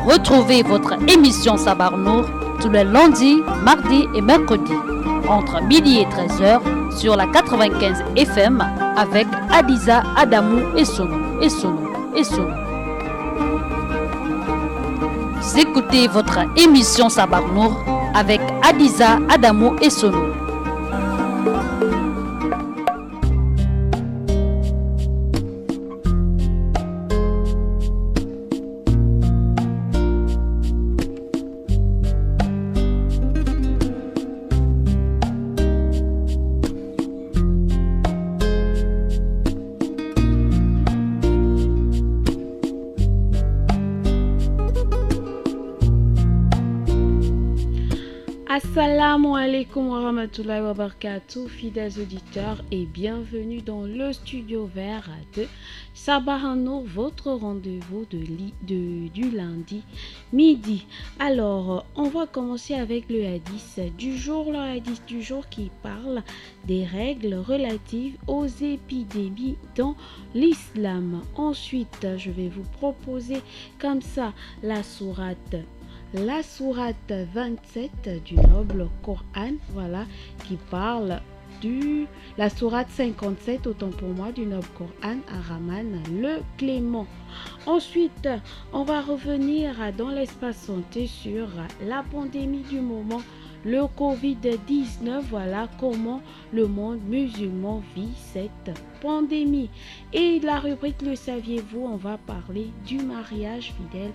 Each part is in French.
Retrouvez votre émission Sabarnour tous les lundis, mardis et mercredis entre midi et 13h sur la 95 FM avec Adiza Adamou et Sono. Vous écoutez votre émission Sabarnour avec Adiza Adamou et Sono. Assalamu alaikum wa rahmatullahi wa barakatuh, fidèles auditeurs, et bienvenue dans le studio vert de Sabarnour, votre rendez-vous du lundi midi. Alors, on va commencer avec le hadith du jour, qui parle des règles relatives aux épidémies dans l'islam. Ensuite, je vais vous proposer comme ça la sourate 27 du noble Coran, voilà, qui parle la sourate 57, autant pour moi, du noble Coran, Ar-Rahman le Clément. Ensuite, on va revenir dans l'espace santé sur la pandémie du moment, le Covid-19, voilà comment le monde musulman vit cette pandémie. Et la rubrique Le saviez-vous, on va parler du mariage, fidèles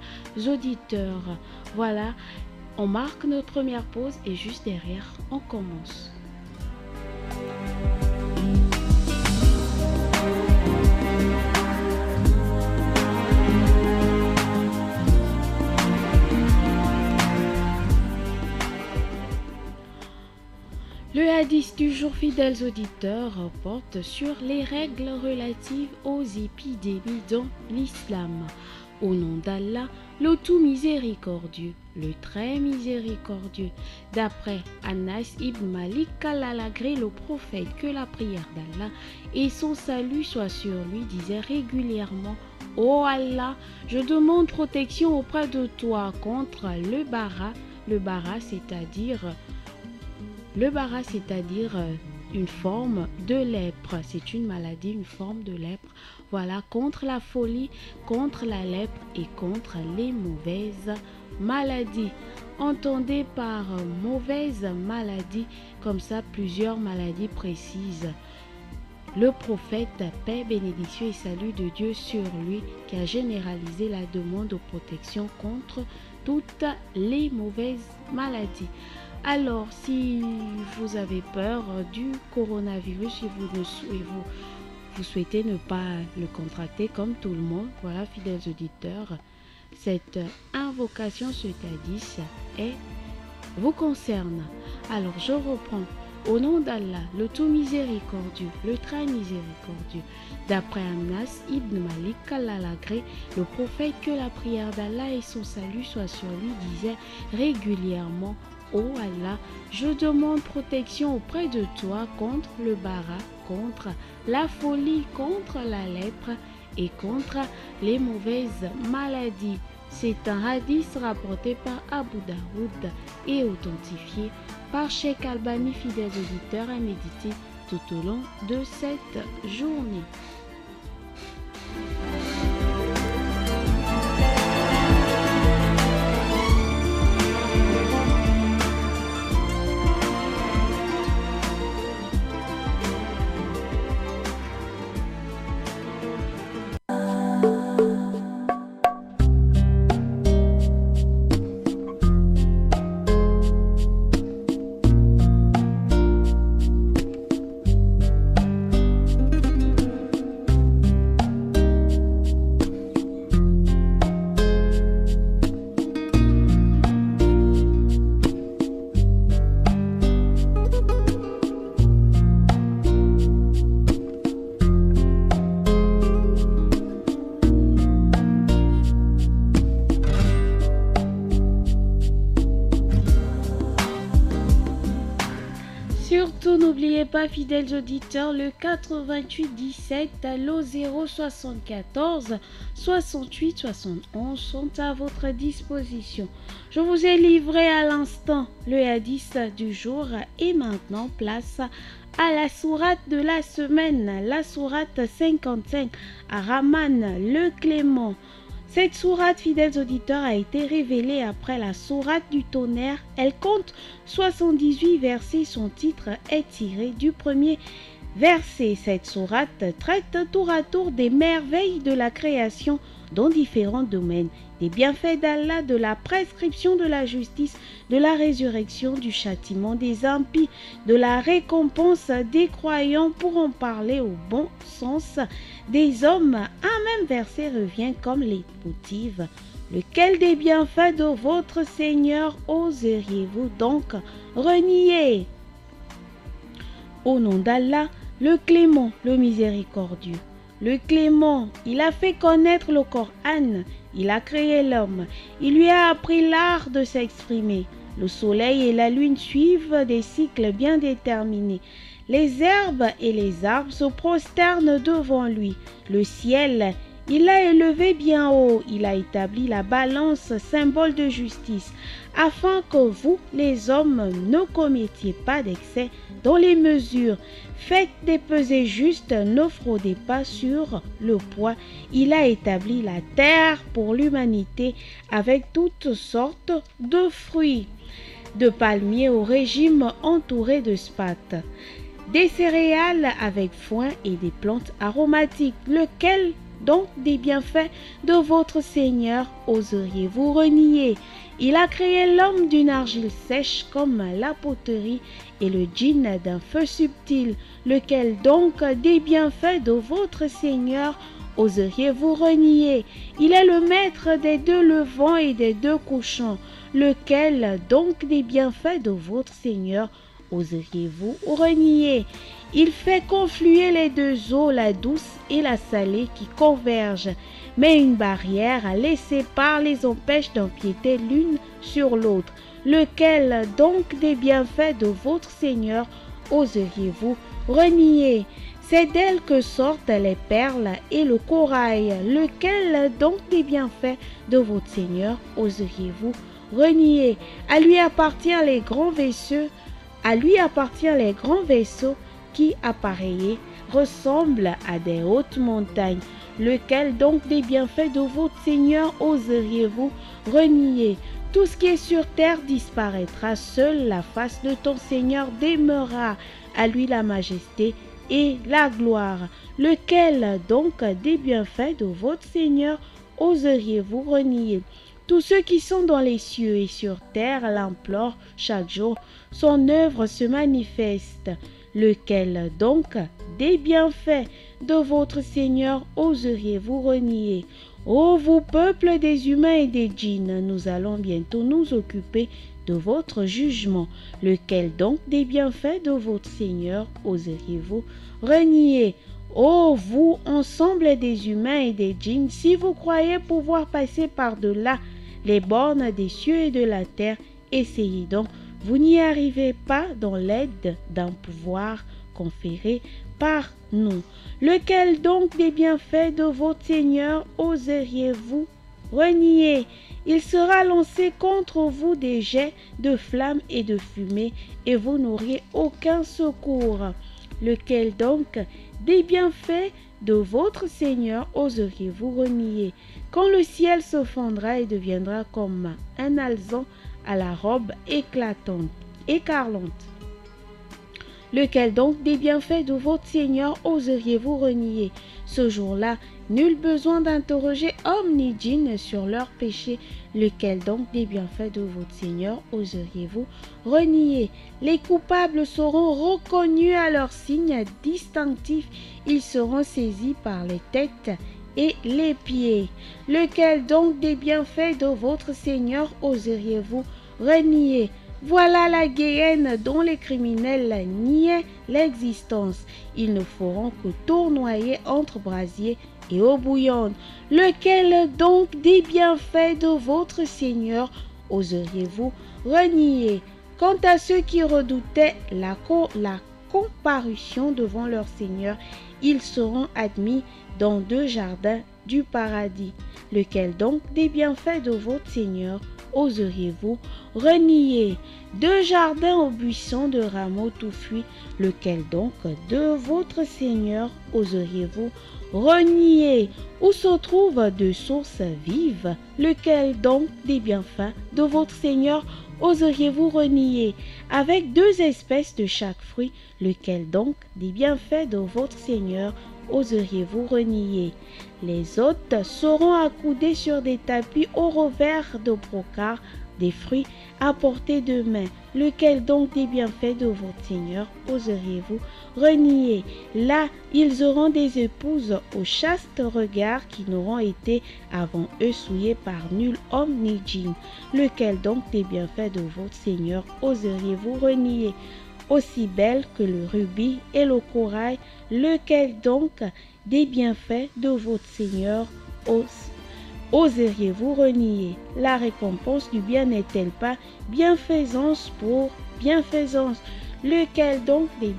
auditeurs. Voilà, on marque notre première pause et juste derrière, on commence. Le hadith du jour, fidèles auditeurs, porte sur les règles relatives aux épidémies dans l'islam. Au nom d'Allah, le tout miséricordieux, le très miséricordieux. D'après Anas ibn Malik, qu'Allah l'agrée, le prophète, que la prière d'Allah et son salut soient sur lui, disait régulièrement: Ô Allah, je demande protection auprès de toi contre le bara, c'est-à-dire une forme de lèpre. C'est une maladie, une forme de lèpre. Voilà, contre la folie, contre la lèpre et contre les mauvaises maladies. Entendez par mauvaise maladie, comme ça, plusieurs maladies précises. Le prophète, paix, bénédiction et salut de Dieu sur lui, qui a généralisé la demande de protection contre toutes les mauvaises maladies. Alors, si vous avez peur du coronavirus, si vous souhaitez ne pas le contracter comme tout le monde, voilà, fidèles auditeurs, cette invocation, ce hadith, vous concerne. Alors, je reprends. Au nom d'Allah, le tout miséricordieux, le très miséricordieux. D'après Anas ibn Malik, qu'Allah l'agrée, le prophète, que la prière d'Allah et son salut soient sur lui, disait régulièrement: Ô Allah, je demande protection auprès de toi contre le bara, contre la folie, contre la lèpre et contre les mauvaises maladies. C'est un hadith rapporté par Abu Daoud et authentifié par Cheikh Albani, fidèles auditeurs, à méditer tout au long de cette journée. n'oubliez pas, fidèles auditeurs, le 88 17, le 074 68 71 sont à votre disposition. Je vous ai livré à l'instant le hadith du jour et maintenant place à la sourate de la semaine, la sourate 55, à Rahman le Clément. Cette sourate, fidèles auditeurs, a été révélée après la sourate du tonnerre. Elle compte 78 versets. Son titre est tiré du premier verset. Cette sourate traite tour à tour des merveilles de la création dans différents domaines, des bienfaits d'Allah, de la prescription de la justice, de la résurrection, du châtiment des impies, de la récompense des croyants. Pour en parler au bon sens des hommes, un même verset revient comme leitmotiv. Lequel des bienfaits de votre Seigneur oseriez-vous donc renier? Au nom d'Allah, le clément, le miséricordieux. Le clément, il a fait connaître le Coran, il a créé l'homme, il lui a appris l'art de s'exprimer. Le soleil et la lune suivent des cycles bien déterminés. Les herbes et les arbres se prosternent devant lui. Le ciel, il l'a élevé bien haut, il a établi la balance, symbole de justice, afin que vous, les hommes, ne commettiez pas d'excès dans les mesures. Faites des pesées justes, ne fraudez pas sur le poids. Il a établi la terre pour l'humanité avec toutes sortes de fruits, de palmiers au régime entouré de spates, des céréales avec foin et des plantes aromatiques. Lequel donc des bienfaits de votre Seigneur oseriez-vous renier? Il a créé l'homme d'une argile sèche comme la poterie et le djinn d'un feu subtil. Lequel donc des bienfaits de votre Seigneur oseriez-vous renier? Il est le maître des deux levants et des deux couchants. Lequel donc des bienfaits de votre Seigneur oseriez-vous renier? Il fait confluer les deux eaux, la douce et la salée, qui convergent, mais une barrière les sépare, les empêche d'empiéter l'une sur l'autre. Lequel donc des bienfaits de votre Seigneur oseriez-vous renier? C'est d'elle que sortent les perles et le corail. Lequel donc des bienfaits de votre Seigneur oseriez-vous renier? À lui appartiennent les grands vaisseaux, qui, appareillés, ressemblent à des hautes montagnes. Lequel donc des bienfaits de votre Seigneur oseriez-vous renier? Tout ce qui est sur terre disparaîtra, seule la face de ton Seigneur demeurera. À lui la majesté et la gloire. Lequel donc des bienfaits de votre Seigneur oseriez-vous renier? Tous ceux qui sont dans les cieux et sur terre l'implorent chaque jour. Son œuvre se manifeste. Lequel donc des bienfaits de votre Seigneur oseriez-vous renier? Ô vous peuple des humains et des djinns, nous allons bientôt nous occuper de votre jugement. Lequel donc des bienfaits de votre Seigneur oseriez-vous renier? Ô vous, ensemble des humains et des djinns, si vous croyez pouvoir passer par-delà les bornes des cieux et de la terre, essayez donc. Vous n'y arrivez pas dans l'aide d'un pouvoir conféré par nous. Lequel donc des bienfaits de votre Seigneur oseriez-vous renier? Il sera lancé contre vous des jets de flammes et de fumée, et vous n'aurez aucun secours. Lequel donc des bienfaits de votre Seigneur oseriez-vous renier? Quand le ciel se fendra et deviendra comme un alezan à la robe écarlante. Lequel donc des bienfaits de votre Seigneur oseriez-vous renier? Ce jour-là, nul besoin d'interroger homme ni djinn sur leurs péchés. Lequel donc des bienfaits de votre Seigneur oseriez-vous renier? Les coupables seront reconnus à leurs signes distinctifs. Ils seront saisis par les têtes et les pieds. Lequel donc des bienfaits de votre Seigneur oseriez-vous renier? Voilà la guéhenne dont les criminels niaient l'existence. Ils ne feront que tournoyer entre brasiers et eau bouillante. Lequel donc des bienfaits de votre Seigneur oseriez-vous renier? Quant à ceux qui redoutaient la comparution devant leur Seigneur, ils seront admis dans 2 jardins du paradis. Lequel donc des bienfaits de votre Seigneur oseriez-vous renier? 2 jardins aux buissons de rameaux touffus. Lequel donc de votre Seigneur oseriez-vous renier? Où se trouvent 2 sources vives? Lequel donc des bienfaits de votre Seigneur oseriez-vous renier? Avec 2 espèces de chaque fruit. Lequel donc des bienfaits de votre Seigneur oseriez-vous renier? Les hôtes seront accoudés sur des tapis au revers de brocart, des fruits à portée de main. Lequel donc des bienfaits de votre Seigneur oseriez-vous renier? Là, ils auront des épouses au chaste regard qui n'auront été avant eux souillées par nul homme ni djinn. Lequel donc des bienfaits de votre Seigneur oseriez-vous renier? Aussi belle que le rubis et le corail, lequel donc des bienfaits de votre Seigneur oseriez-vous renier? La récompense du bien n'est-elle pas bienfaisance pour bienfaisance? Lequel donc les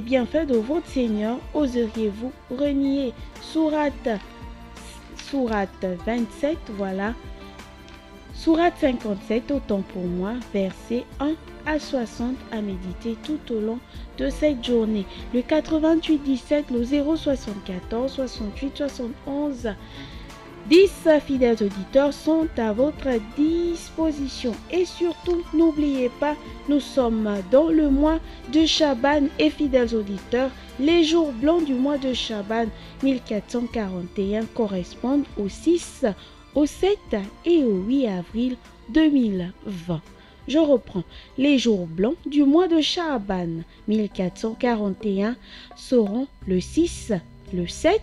bienfaits de votre Seigneur oseriez-vous renier? Sourate 27, voilà. Sourate 57, autant pour moi, versets 1 à 60 à méditer tout au long de cette journée. Le 88-17, le 074, 68, 71, 10 fidèles auditeurs sont à votre disposition. Et surtout, n'oubliez pas, nous sommes dans le mois de Chaban et fidèles auditeurs, les jours blancs du mois de Chaban 1441 correspondent au 6, au 7 et au 8 avril 2020. Je reprends. Les jours blancs du mois de Chaban 1441 seront le 6, le 7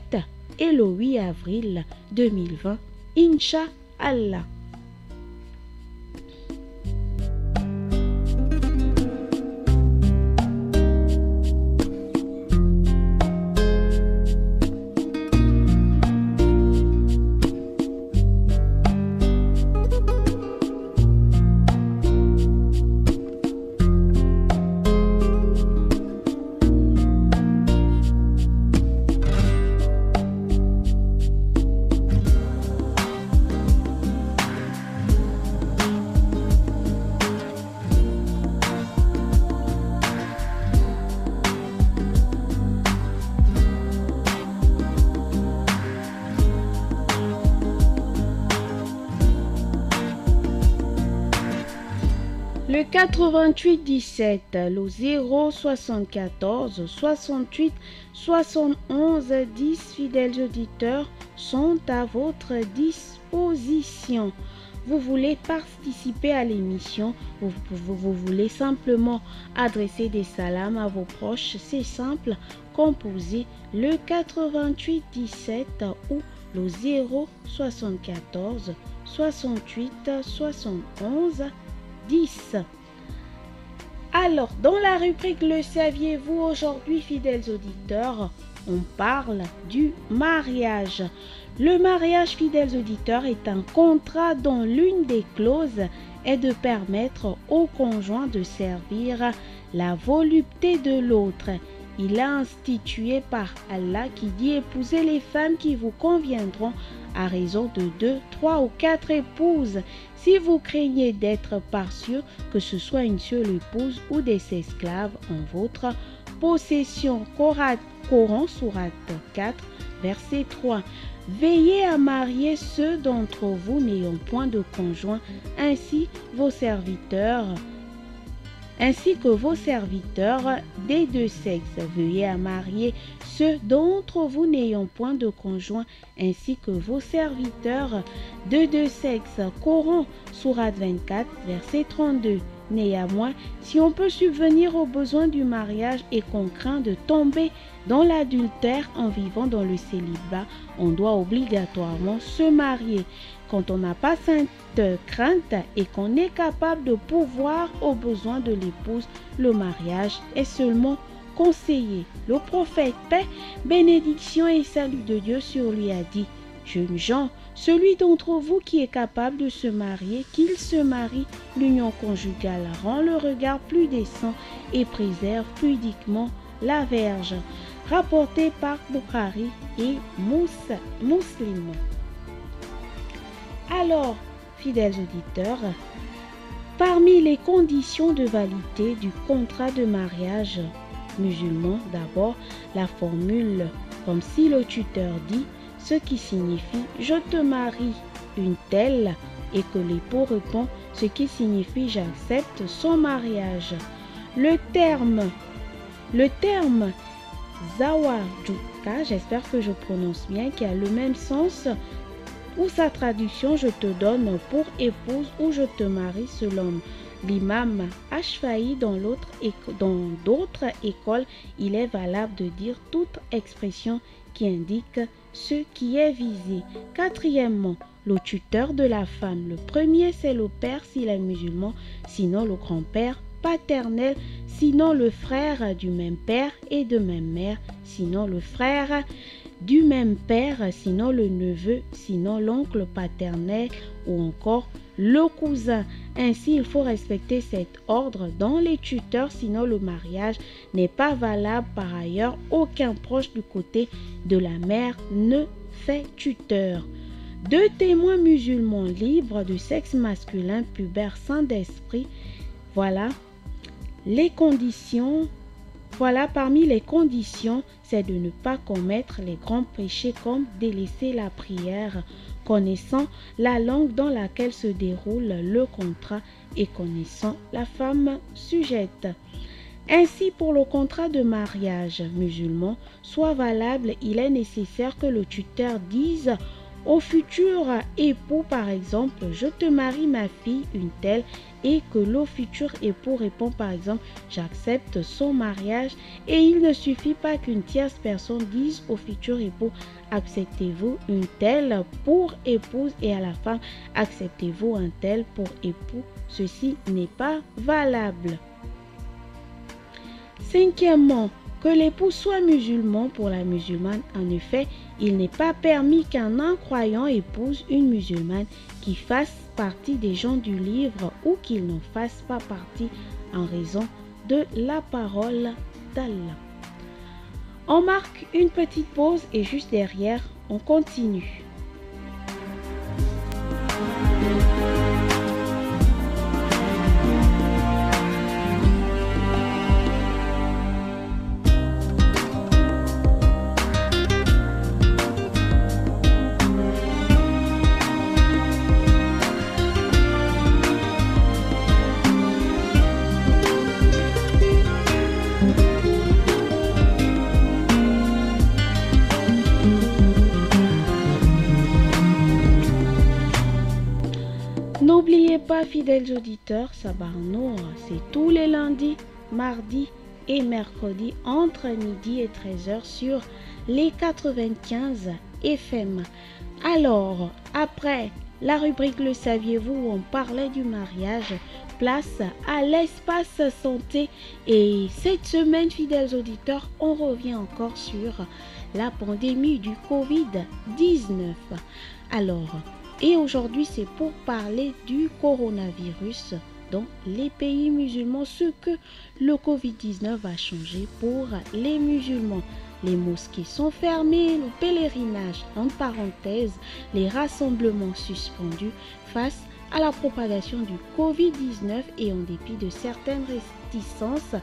et le 8 avril 2020. Inch'Allah. Le 88-17, le 074, 68, 71, 10 fidèles auditeurs sont à votre disposition. Vous voulez participer à l'émission, vous voulez simplement adresser des salams à vos proches, c'est simple, composez le 88-17 ou le 074, 68, 71, 10. Alors, dans la rubrique Le saviez-vous aujourd'hui, fidèles auditeurs, on parle du mariage. Le mariage, fidèles auditeurs, est un contrat dont l'une des clauses est de permettre au conjoint de servir la volupté de l'autre. Il est institué par Allah qui dit épouser les femmes qui vous conviendront à raison de 2, 3 ou 4 épouses. Si vous craignez d'être partiaux, que ce soit une seule épouse ou des esclaves en votre possession. Coran, sourate 4, verset 3. Veillez à marier ceux d'entre vous n'ayant point de conjoint, ainsi que vos serviteurs des 2 sexes. Veuillez à marier ceux d'entre vous n'ayant point de conjoint, ainsi que vos serviteurs de 2 sexes. Coran, sourate 24, verset 32. Néanmoins, si on peut subvenir aux besoins du mariage et qu'on craint de tomber dans l'adultère en vivant dans le célibat, on doit obligatoirement se marier. Quand on n'a pas cette crainte et qu'on est capable de pourvoir aux besoins de l'épouse, le mariage est seulement conseillé. Le prophète, paix, bénédiction et salut de Dieu sur lui, a dit: Jeunes gens, celui d'entre vous qui est capable de se marier, qu'il se marie, l'union conjugale rend le regard plus décent et préserve pudiquement la verge. Rapporté par Bukhari et Muslim. Alors, fidèles auditeurs, parmi les conditions de validité du contrat de mariage musulman, d'abord la formule comme si le tuteur dit, ce qui signifie « je te marie une telle » et que l'époux répond ce qui signifie « j'accepte son mariage ». Le terme Zawajuka, j'espère que je prononce bien, qui a le même sens ou sa traduction « je te donne pour épouse » ou « je te marie » selon l'imam Ashfaï. Dans d'autres écoles, il est valable de dire toute expression qui indique ce qui est visé. Quatrièmement, le tuteur de la femme. Le premier, c'est le père s'il est musulman, sinon le grand-père paternel, sinon le frère du même père et de même mère, sinon le frère du même père, sinon le neveu, sinon l'oncle paternel ou encore le cousin. Ainsi, il faut respecter cet ordre dans les tuteurs, sinon le mariage n'est pas valable. Par ailleurs, aucun proche du côté de la mère ne fait tuteur. 2 témoins musulmans libres de sexe masculin, pubères, sains d'esprit. Voilà parmi les conditions, c'est de ne pas commettre les grands péchés comme délaisser la prière, connaissant la langue dans laquelle se déroule le contrat et connaissant la femme sujette. Ainsi, pour le contrat de mariage musulman soit valable, il est nécessaire que le tuteur dise au futur époux, par exemple, « je te marie ma fille une telle » et que le futur époux répond par exemple « j'accepte son mariage » et il ne suffit pas qu'une tierce personne dise au futur époux « acceptez-vous une telle pour épouse » et à la femme « acceptez-vous un tel pour époux ». Ceci n'est pas valable. Cinquièmement, que l'époux soit musulman pour la musulmane. En effet, il n'est pas permis qu'un incroyant épouse une musulmane qui fasse partie des gens du livre ou qu'il n'en fasse pas partie en raison de la parole d'Allah. On marque une petite pause et juste derrière, on continue. N'oubliez pas, fidèles auditeurs, Sabar Nour, c'est tous les lundis, mardis et mercredis entre midi et 13h sur les 95 FM. Alors, après la rubrique Le saviez-vous où on parlait du mariage, place à l'espace santé. Et cette semaine, fidèles auditeurs, on revient encore sur la pandémie du Covid-19. Alors, et aujourd'hui, c'est pour parler du coronavirus dans les pays musulmans, ce que le Covid-19 a changé pour les musulmans. Les mosquées sont fermées, le pèlerinage, entre parenthèses, les rassemblements suspendus face à la propagation du Covid-19 et en dépit de certaines réticences,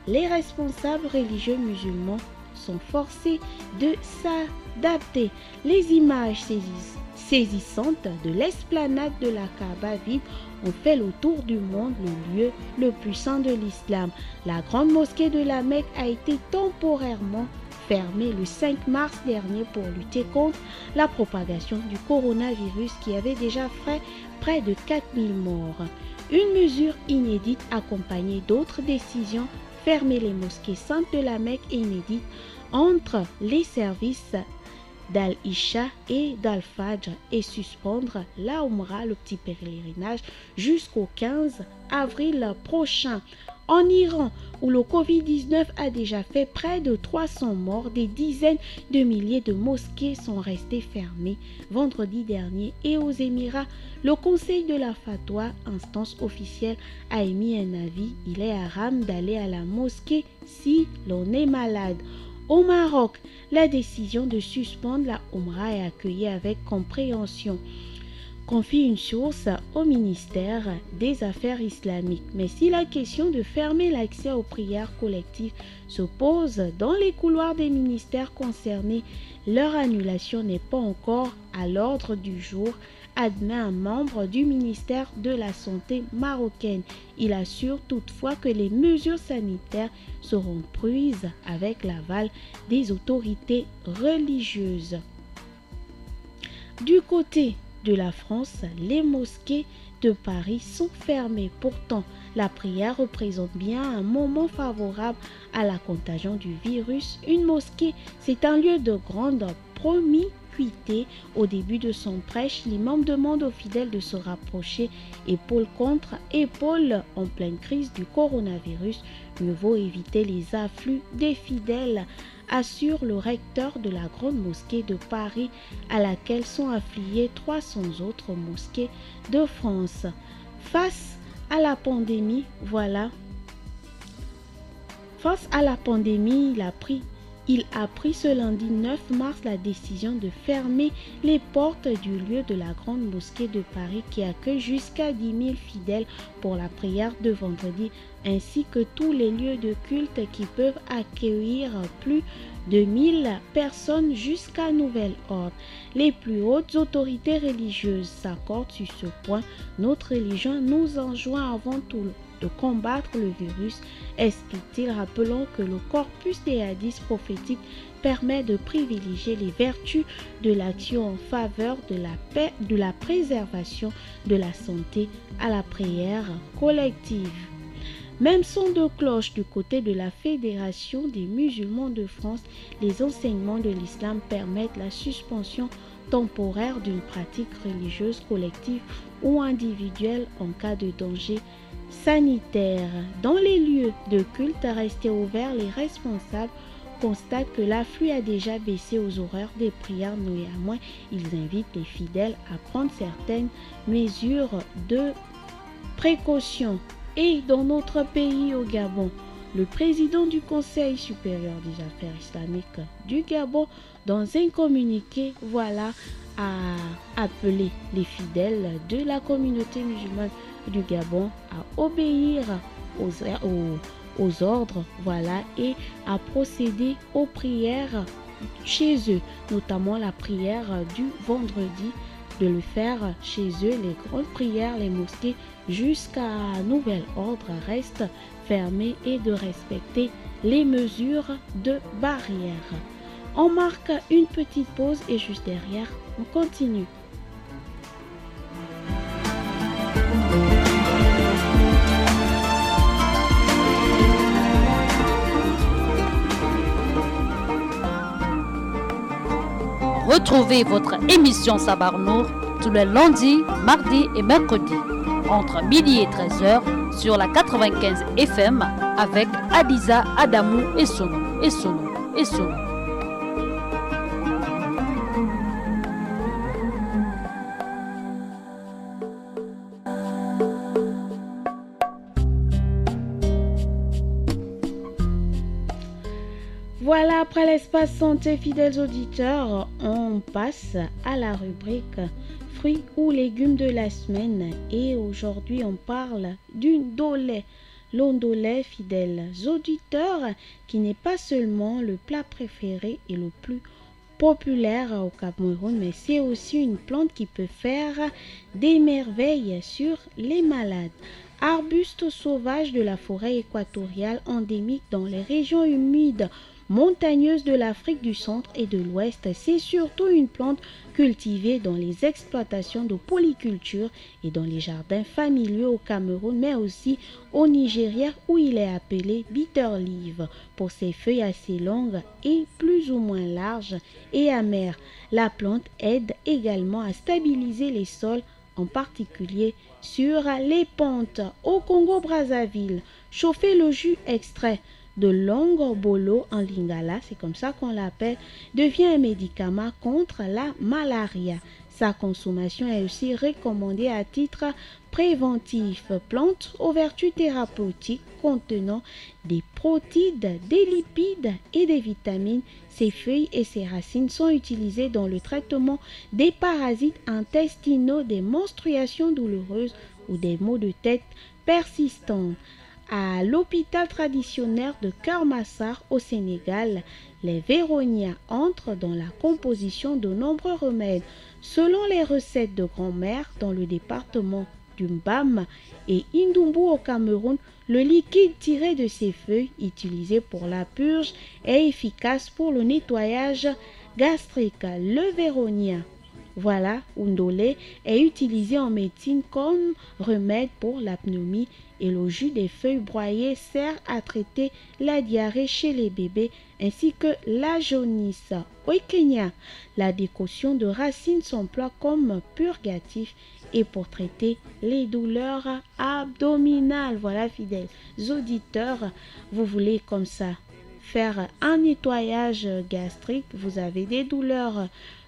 les responsables religieux musulmans sont forcés de s'adapter. Les images saisissantes de l'esplanade de la Kaaba vide ont fait le tour du monde, le lieu le plus saint de l'islam. La grande mosquée de la Mecque a été temporairement fermée le 5 mars dernier pour lutter contre la propagation du coronavirus qui avait déjà fait près de 4000 morts. Une mesure inédite accompagnée d'autres décisions, fermer les mosquées saintes de la Mecque et inédite entre les services d'Al-Isha et d'Al-Fajr et suspendre la Umrah, le petit pèlerinage, jusqu'au 15 avril prochain. En Iran, où le Covid-19 a déjà fait près de 300 morts, des dizaines de milliers de mosquées sont restées fermées vendredi dernier. Et aux Émirats, le Conseil de la Fatwa, instance officielle, a émis un avis. Il est haram d'aller à la mosquée si l'on est malade. Au Maroc, la décision de suspendre la Oumra est accueillie avec compréhension, confie une source au ministère des Affaires islamiques. Mais si la question de fermer l'accès aux prières collectives se pose dans les couloirs des ministères concernés, leur annulation n'est pas encore à l'ordre du jour, admet un membre du ministère de la Santé marocaine. Il assure toutefois que les mesures sanitaires seront prises avec l'aval des autorités religieuses. Du côté de la France, les mosquées de Paris sont fermées. Pourtant, la prière représente bien un moment favorable à la contagion du virus. Une mosquée, c'est un lieu de grande promiscuité. Au début de son prêche, l'imam demande aux fidèles de se rapprocher épaule contre épaule en pleine crise du coronavirus. Mieux vaut éviter les afflux des fidèles, assure le recteur de la grande mosquée de Paris, à laquelle sont affiliées 300 autres mosquées de France. Face à la pandémie, il a pris ce lundi 9 mars la décision de fermer les portes du lieu de la grande mosquée de Paris qui accueille jusqu'à 10 000 fidèles pour la prière de vendredi, ainsi que tous les lieux de culte qui peuvent accueillir plus de 1000 personnes jusqu'à nouvel ordre. Les plus hautes autorités religieuses s'accordent sur ce point. Notre religion nous enjoint avant tout de combattre le virus, explique-t-il, rappelant que le corpus des hadiths prophétiques permet de privilégier les vertus de l'action en faveur de la paix, de la préservation de la santé à la prière collective. Même son de cloche du côté de la Fédération des musulmans de France, les enseignements de l'islam permettent la suspension temporaire d'une pratique religieuse collective ou individuelle en cas de danger sanitaire. Dans les lieux de culte restés ouverts, les responsables constatent que l'afflux a déjà baissé aux horaires des prières. Néanmoins, ils invitent les fidèles à prendre certaines mesures de précaution. Et dans notre pays, au Gabon, le président du Conseil supérieur des affaires islamiques du Gabon, dans un communiqué, a appelé les fidèles de la communauté musulmane du Gabon à obéir aux ordres, et à procéder aux prières chez eux, notamment la prière du vendredi, de le faire chez eux. Les grandes prières, les mosquées, jusqu'à nouvel ordre, restent fermées et de respecter les mesures de barrière. On marque une petite pause et juste derrière, on continue. Retrouvez votre émission Sabar Nour tous les lundis, mardis et mercredis entre midi et 13h sur la 95 FM avec Adiza, Adamou et Sono. Voilà, après l'espace santé, fidèles auditeurs, on passe à la rubrique fruits ou légumes de la semaine. Et aujourd'hui, on parle du ndolé. L'ondolé, fidèles auditeurs, qui n'est pas seulement le plat préféré et le plus populaire au Cameroun, mais c'est aussi une plante qui peut faire des merveilles sur les malades. Arbuste sauvage de la forêt équatoriale endémique dans les régions humides montagneuses de l'Afrique du centre et de l'ouest, c'est surtout une plante cultivée dans les exploitations de polyculture et dans les jardins familiaux au Cameroun, mais aussi au Nigeria où il est appelé bitter leaf pour ses feuilles assez longues et plus ou moins larges et amères. La plante aide également à stabiliser les sols, en particulier sur les pentes. Au Congo-Brazzaville, chauffer le jus extrait de Longo-Bolo en lingala, c'est comme ça qu'on l'appelle, devient un médicament contre la malaria. Sa consommation est aussi recommandée à titre préventif. Plante aux vertus thérapeutiques contenant des protides, des lipides et des vitamines. Ses feuilles et ses racines sont utilisées dans le traitement des parasites intestinaux, des menstruations douloureuses ou des maux de tête persistants. À l'hôpital traditionnel de Keur-Massar au Sénégal, les véronias entrent dans la composition de nombreux remèdes. Selon les recettes de grand-mère dans le département du Mbam et Indumbu au Cameroun, le liquide tiré de ces feuilles, utilisé pour la purge, est efficace pour le nettoyage gastrique. Le véronia, voilà, Undolé, est utilisé en médecine comme remède pour la pneumonie et le jus des feuilles broyées sert à traiter la diarrhée chez les bébés ainsi que la jaunisse. Au Kenya, la décoction de racines s'emploie comme purgatif et pour traiter les douleurs abdominales. Voilà, fidèles auditeurs, vous voulez comme ça faire un nettoyage gastrique, vous avez des douleurs,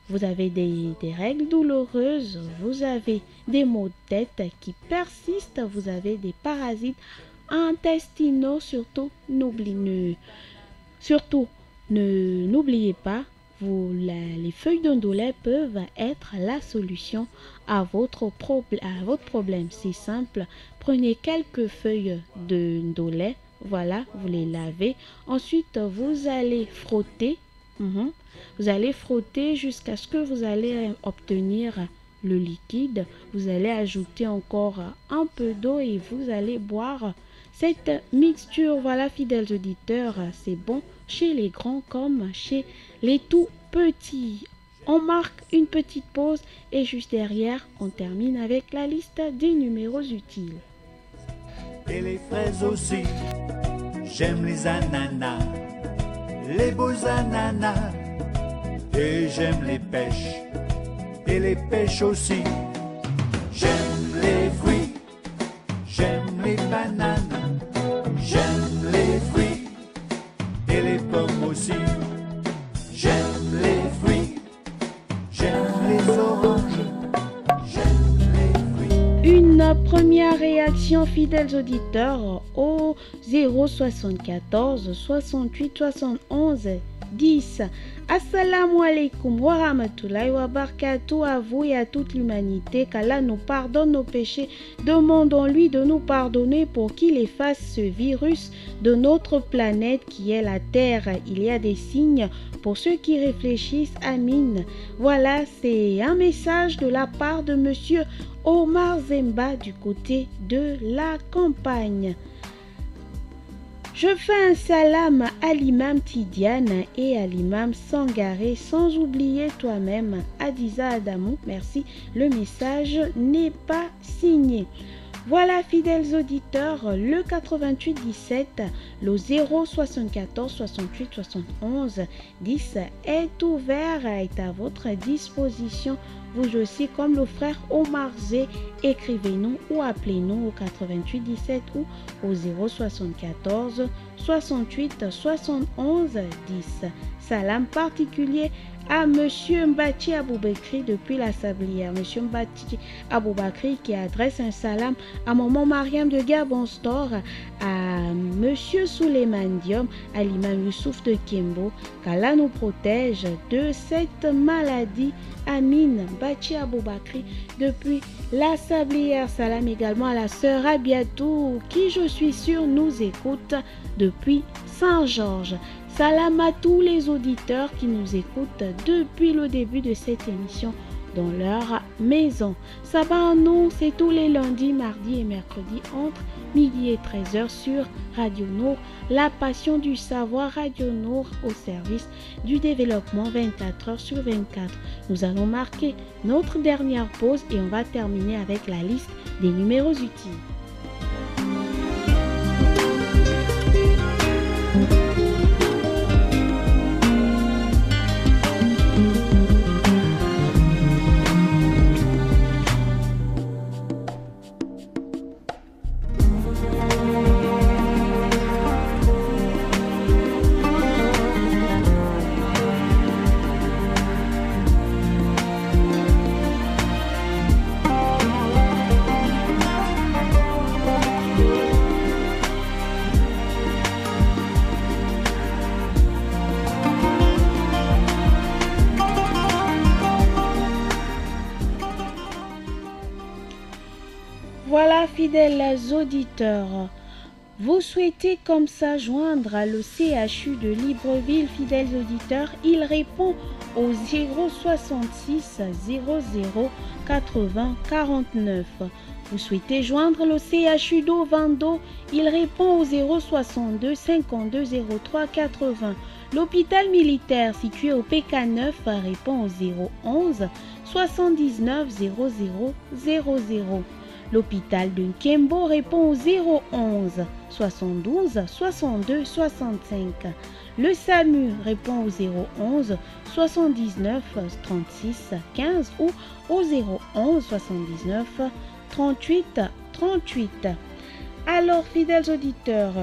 vous avez des règles douloureuses, vous avez des maux de tête qui persistent, vous avez des parasites intestinaux, n'oubliez pas, les feuilles d'ondolé peuvent être la solution à votre problème. C'est simple, prenez quelques feuilles d'ondolé, voilà, vous les lavez, ensuite vous allez frotter. Vous allez frotter jusqu'à ce que vous allez obtenir le liquide. Vous allez ajouter encore un peu d'eau et vous allez boire cette mixture. Voilà, fidèles auditeurs, c'est bon chez les grands comme chez les tout petits. On marque une petite pause et juste derrière, on termine avec la liste des numéros utiles. Et les fraises aussi, j'aime les ananas, les beaux ananas, et j'aime les pêches, et les pêches aussi. J'aime les fruits, j'aime les bananes, j'aime les fruits, et les pommes aussi. J'aime les fruits, j'aime les oranges, j'aime les fruits. Une première réaction, fidèles auditeurs, au 074 68 71 10. Assalamu alaikum wa rahmatullahi wa barakatuh, à vous et à toute l'humanité. Qu'Allah nous pardonne nos péchés. Demandons-lui de nous pardonner pour qu'il efface ce virus de notre planète qui est la Terre. Il y a des signes pour ceux qui réfléchissent. Amin. Voilà, c'est un message de la part de Monsieur Omar Zemba du côté de la campagne. Je fais un salam à l'imam Tidiane et à l'imam Sangaré, sans oublier toi-même, Adiza Adamou. Merci, le message n'est pas signé. Voilà, fidèles auditeurs, le 88 17, le 074 68 71 10 est ouvert, est à votre disposition. Vous aussi, comme le frère Omar Zé, écrivez-nous ou appelez-nous au 88 17 ou au 074 68 71 10. Salam particulier à Monsieur Mbati Aboubakri depuis la Sablière. Monsieur Mbati Aboubakri qui adresse un salam à Maman Mariam de Gabonstor, à Monsieur Souleymane Diom, à l'imam Youssouf de Kembo. Qu'Allah nous protège de cette maladie. Amin. Mbati Aboubakri depuis la Sablière. Salam également à la sœur Abiatou qui, je suis sûre, nous écoute depuis Saint-Georges. Salam à tous les auditeurs qui nous écoutent depuis le début de cette émission dans leur maison. Sabah non, c'est tous les lundis, mardis et mercredis entre midi et 13h sur Radio Nour, la passion du savoir. Radio Nour au service du développement 24h sur 24. Nous allons marquer notre dernière pause et on va terminer avec la liste des numéros utiles. Voilà, fidèles auditeurs, vous souhaitez comme ça joindre le CHU de Libreville, fidèles auditeurs, il répond au 066 00 80 49. Vous souhaitez joindre le CHU d'Ovando, il répond au 062 52 03 80. L'hôpital militaire situé au PK9 répond au 011 79 00 00. L'hôpital de Nkembo répond au 011 72 62 65. Le SAMU répond au 011 79 36 15 ou au 011 79 38 38. Alors, fidèles auditeurs,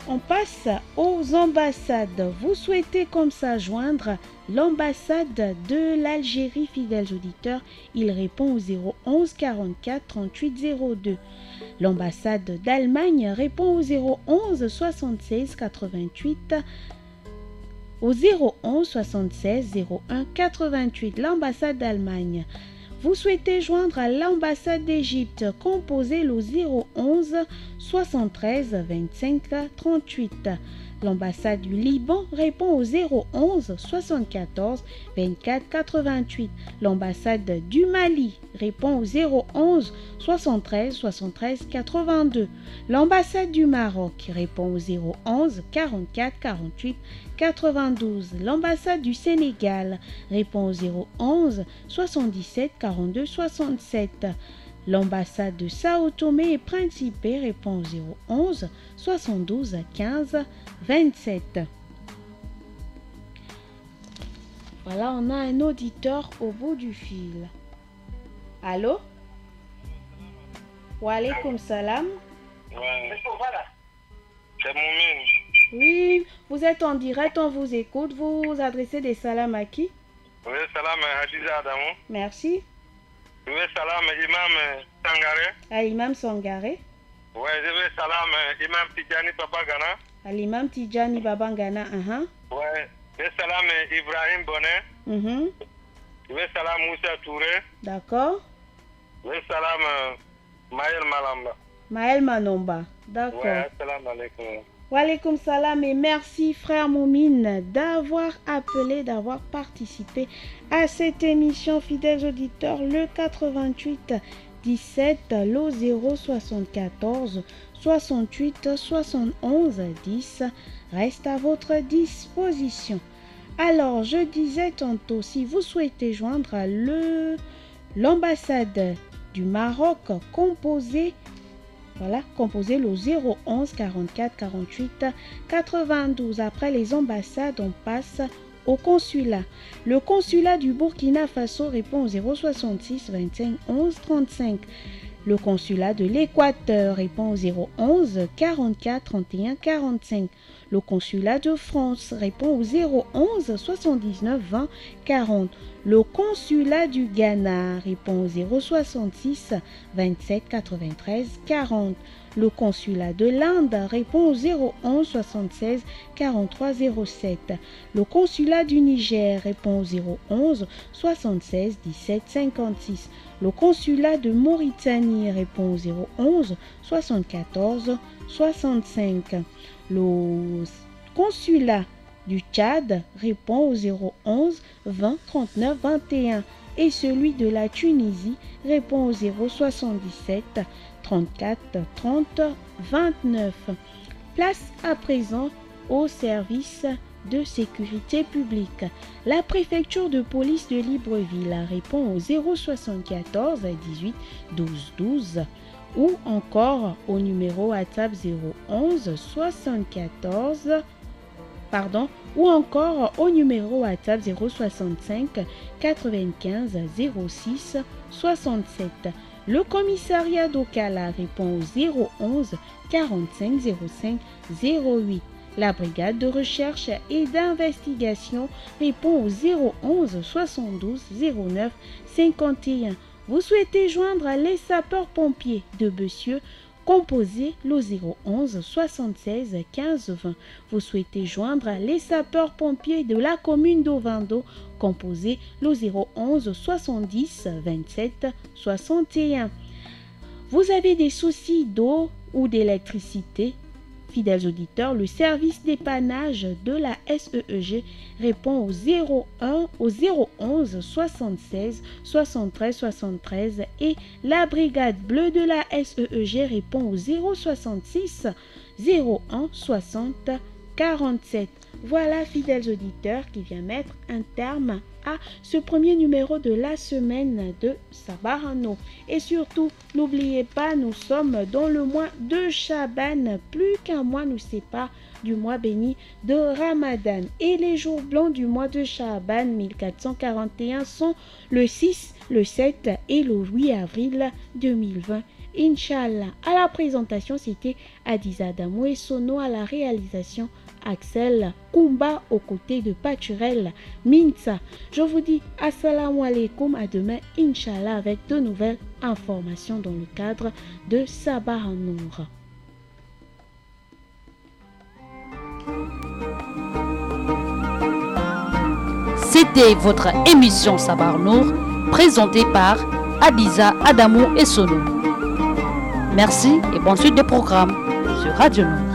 on passe aux ambassades. Vous souhaitez comme ça joindre l'ambassade de l'Algérie, fidèles auditeurs, il répond au 011 44 38 02. L'ambassade d'Allemagne répond au 011 76 88 au 011 76 01 88. L'ambassade d'Allemagne. Vous souhaitez joindre à l'ambassade d'Égypte, composez le 011 73 25 38. L'ambassade du Liban répond au 011 74 24 88. L'ambassade du Mali répond au 011 73 73 82. L'ambassade du Maroc répond au 011 44 48 92. L'ambassade du Sénégal répond au 011 77 42 67. L'ambassade de Sao Tomé et Principe répond au 011 72 15 27. Voilà, on a un auditeur au bout du fil. Allô? Wa alaykoum salam. Ouais. C'est Moumine. Oui, vous êtes en direct, on vous écoute. Vous adressez des salams à qui? Oui, salam Hadiza Adamou. Merci. Oui, salam Imam Sangare. À l'imam Sangare. Oui, je veux salam Imam Tidjani Babagana. À l'imam Tidjani Babangana. Oui, je veux salam Ibrahim Bonnet. Je veux salam Moussa Touré. D'accord. Je veux salam Maël Malamba. Maël Manomba. D'accord. Oui, salam alaikum. Wa alaykoum salam et merci frère Moumine d'avoir appelé, d'avoir participé à cette émission, fidèles auditeurs, le 88 17, le 074 68 71 10 reste à votre disposition. Alors, je disais tantôt, si vous souhaitez joindre l'ambassade du Maroc, composez le 011 44 48 92. Après les ambassades, on passe au consulat. Le consulat du Burkina Faso répond au 066 25 11 35. Le consulat de l'Équateur répond au 011 44 31 45. Le consulat de France répond au 011 79 20 40. Le consulat du Ghana répond au 066 27 93 40. Le consulat de l'Inde répond au 011 76 43 07. Le consulat du Niger répond au 011 76 17 56. Le consulat de Mauritanie répond au 011 74 65. Le consulat du Tchad répond au 011 20 39 21 et celui de la Tunisie répond au 077 34 30 29. Place à présent au service de sécurité publique. La préfecture de police de Libreville répond au 074 18 12 12 ou encore au numéro WhatsApp 011 74 ou encore au numéro WhatsApp 065 95 06 67. Le commissariat d'Okala répond au 011 45 05 08. La brigade de recherche et d'investigation répond au 011 72 09 51. Vous souhaitez joindre les sapeurs-pompiers de Bessieux, composez le 011 76 15 20. Vous souhaitez joindre les sapeurs-pompiers de la commune d'Ovando, composez le 011 70 27 61. Vous avez des soucis d'eau ou d'électricité? Fidèles auditeurs, le service dépannage de la SEEG répond au 011 76 73 73 et la brigade bleue de la SEEG répond au 066 01 60 47. Voilà, fidèles auditeurs, qui vient mettre un terme à ce premier numéro de la semaine de Sabarano. Et surtout, n'oubliez pas, nous sommes dans le mois de Chaban. Plus qu'un mois nous sépare du mois béni de Ramadan. Et les jours blancs du mois de Chaban 1441 sont le 6, le 7 et le 8 avril 2020. Inch'Allah. À la présentation, c'était Adiza Adamou et Sono. À la réalisation, Axel Kumba aux côtés de Paturel Minsa. Je vous dis assalamu alaikum, à demain Inch'Allah avec de nouvelles informations dans le cadre de Sabah Nour. C'était votre émission Sabah Nour, présentée par Adiza Adamou et Sono. Merci et bonne suite de programme sur Radio Nour.